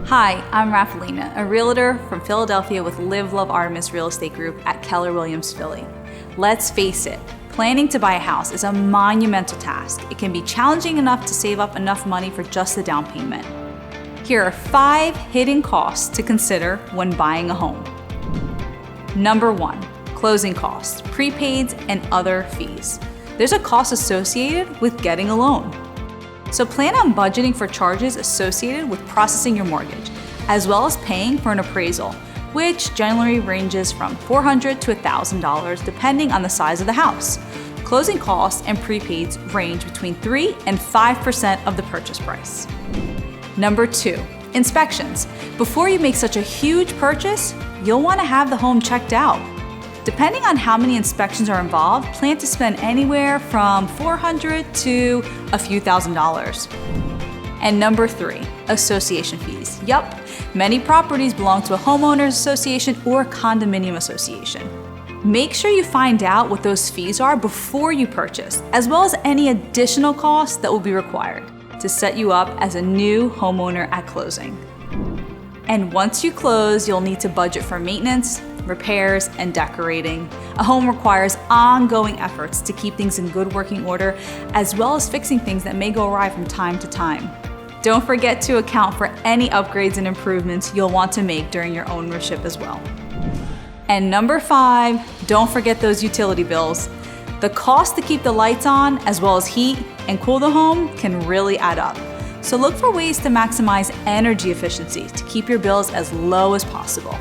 Hi, I'm Raphalina, a realtor from Philadelphia with Live Love Artemis Real Estate Group at Keller Williams Philly. Let's face it, planning to buy a house is a monumental task. It can be challenging enough to save up enough money for just the down payment. Here are 5 hidden costs to consider when buying a home. Number 1, closing costs, prepaids, and other fees. There's a cost associated with getting a loan. So plan on budgeting for charges associated with processing your mortgage, as well as paying for an appraisal, which generally ranges from $400 to $1,000 depending on the size of the house. Closing costs and prepaids range between 3 and 5% of the purchase price. Number 2, inspections. Before you make such a huge purchase, you'll want to have the home checked out. Depending on how many inspections are involved, plan to spend anywhere from $400 to a few $1,000s. And number 3, association fees. Yup, many properties belong to a homeowners association or condominium association. Make sure you find out what those fees are before you purchase, as well as any additional costs that will be required to set you up as a new homeowner at closing. And once you close, you'll need to budget for maintenance, repairs, and decorating. A home requires ongoing efforts to keep things in good working order, as well as fixing things that may go awry from time to time. Don't forget to account for any upgrades and improvements you'll want to make during your ownership as well. And number 5, don't forget those utility bills. The cost to keep the lights on, as well as heat and cool the home, can really add up. So look for ways to maximize energy efficiency to keep your bills as low as possible.